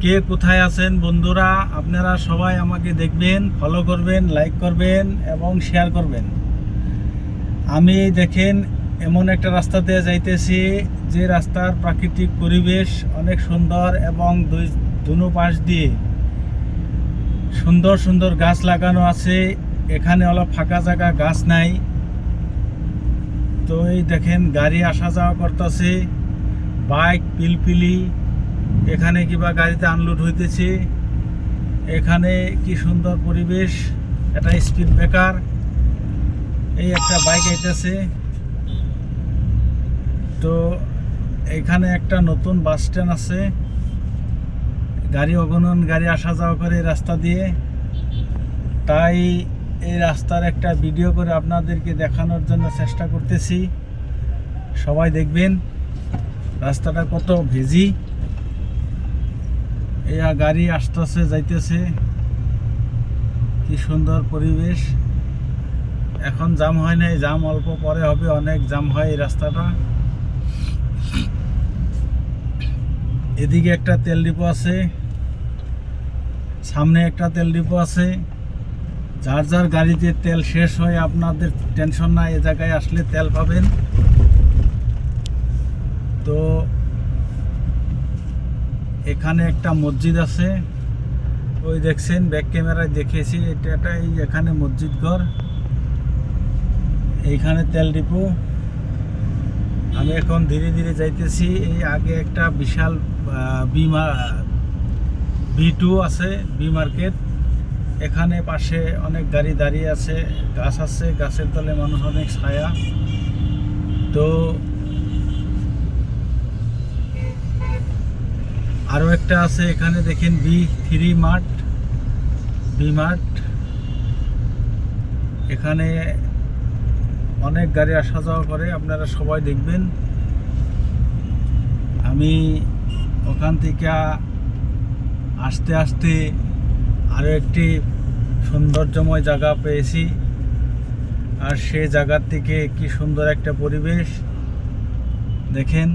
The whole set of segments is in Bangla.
কে কোথায় আছেন বন্ধুরা, আপনারা সবাই আমাকে দেখবেন, ফলো করবেন, লাইক করবেন এবং শেয়ার করবেন। আমি দেখেন এমন একটা রাস্তাতে যাইতেছি যে রাস্তার প্রাকৃতিক পরিবেশ অনেক সুন্দর এবং দুনো পাশ দিয়ে সুন্দর সুন্দর গাছ লাগানো আছে। এখানে হলো ফাঁকা জায়গা, গাছ নাই। তো এই দেখেন গাড়ি আসা যাওয়া করতেছে, বাইক, পিলপিলি, এখানে কিবা গাড়িতে আনলোড হইতেছে। এখানে কি সুন্দর পরিবেশ, একটা স্পিড ব্রেকার, এই একটা বাইক আইতেছে। তো এখানে একটা নতুন বাস স্ট্যান্ড আছে, গাড়ি অগণন গাড়ি আসা যাওয়া করে এই রাস্তা দিয়ে। তাই এই রাস্তার একটা ভিডিও করে আপনাদেরকে দেখানোর জন্য চেষ্টা করতেছি। সবাই দেখবেন রাস্তাটা কত ভিজি। এই গাড়ি আসতেছে যাইতেছে, কি সুন্দর পরিবেশ। এখন জাম হয় নাই, জাম অল্প পরে হবে, অনেক জাম হয় এই রাস্তাটা। এদিকে একটা তেল ডিপো আছে, সামনে একটা তেল ডিপো আছে। যার যার গাড়িতে তেল শেষ হয় আপনাদের টেনশন নাই, এ জায়গায় আসলে তেল পাবেন। তো এখানে একটা মসজিদ আছে, ওই দেখছেন ব্যাক ক্যামেরায় দেখেছি, এটা এই এখানে মসজিদ ঘর, এইখানে তেল ডিপো। আমি এখন ধীরে ধীরে যাইতেছি। এই আগে একটা বিশাল B2 আছে, বি মার্কেট। এখানে পাশে অনেক গাড়ি দাঁড়িয়ে আছে, গাছ আছে, গাছের তলে মানুষ, অনেক ছায়া। তো আরও একটা আছে এখানে দেখেন, B3 মার্ট, বি মার্ট। এখানে অনেক গাড়ি আসা যাওয়া করে, আপনারা সবাই দেখবেন। আমি ওখান থেকে আস্তে আস্তে আরও একটি সৌন্দর্যময় জায়গা পেয়েছি, আর সেই জায়গার থেকে কি সুন্দর একটা পরিবেশ দেখেন।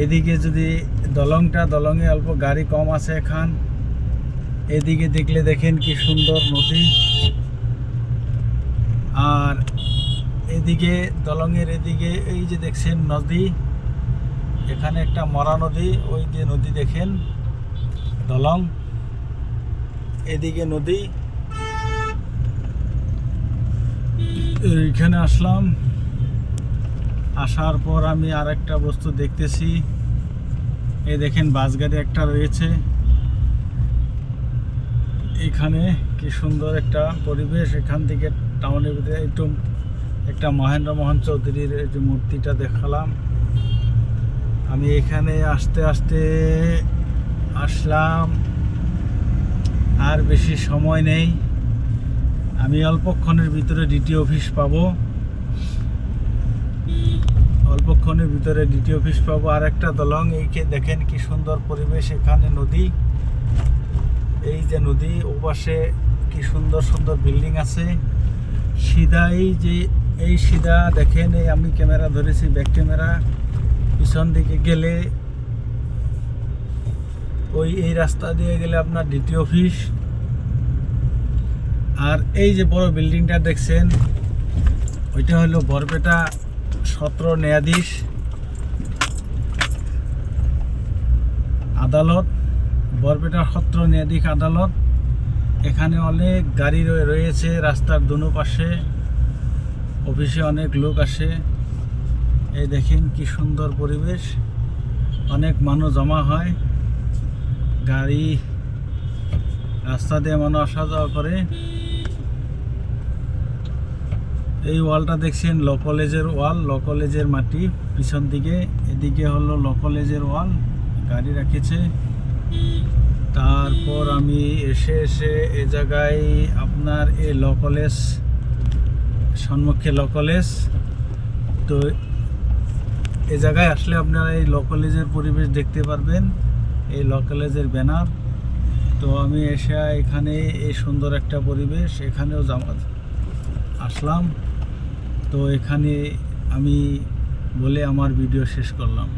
এদিকে যদি দলঙে অল্প গাড়ি কম আছে এখান। এদিকে দেখলে দেখেন কি সুন্দর নদী, আর এদিকে দলঙের এদিকে এই যে দেখছেন নদী, এখানে একটা মরা নদী, ওই যে নদী দেখেন, দলং, এদিকে নদী। এইখানে আসলাম, আসার পর আমি আর একটা বস্তু দেখতেছি। এই দেখেন বাস গাড়ি একটা রয়েছে এখানে, কি সুন্দর একটা পরিবেশ। এখান থেকে টাউনের ভিতরে একটু একটা মহেন্দ্র মোহন চৌধুরীর যে মূর্তিটা দেখালাম। আমি এখানে আস্তে আস্তে আসলাম, আর বেশি সময় নেই। আমি অল্পক্ষণের ভিতরে ডিটি অফিস পাবো, অল্পক্ষণের ভিতরে ডিটি অফিস পাবো। আর একটা দলং, এইকে দেখেন কি সুন্দর পরিবেশ। এখানে নদী, এই যে নদী, ওপাশে কি সুন্দর সুন্দর বিল্ডিং আছে। সিধা এই সিধা দেখেন, এই আমি ক্যামেরা ধরেছি, ব্যাক ক্যামেরা, পিছন দিকে গেলে এই রাস্তা দিয়ে গেলে আপনার ডিটি অফিস। আর এই যে বড় বিল্ডিংটা দেখছেন, ওইটা হলো বরপেটা 17 ন্যায়াধীশ আদালত, বরপেটা 17 ন্যায়াধীশ আদালত। এখানে অনেক গাড়ি রয়েছে রাস্তার দুনো পাশে, অফিসে অনেক লোক আসে। এই দেখেন কি সুন্দর পরিবেশ, অনেক মানুষ জমা হয়, গাড়ি রাস্তা দিয়ে মানুষ আসা যাওয়া করে। এই ওয়ালটা দেখছেন ল কলেজের ওয়াল, ল কলেজের মাটি পিছন দিকে। এদিকে হলো ল কলেজের ওয়াল, গাড়ি রাখেছে। তারপর আমি এসে এ জায়গায় আপনার এই ল কলেজ, সম্মুখে ল কলেজ। তো এই জায়গায় আসলে আপনারা এই ল কলেজের পরিবেশ দেখতে পারবেন, এই ল কলেজের ব্যানার। তো আমি এসে এখানে এই সুন্দর একটা পরিবেশ, এখানেও আসলাম। তো এখানে আমি বলে আমার ভিডিও শেষ করলাম।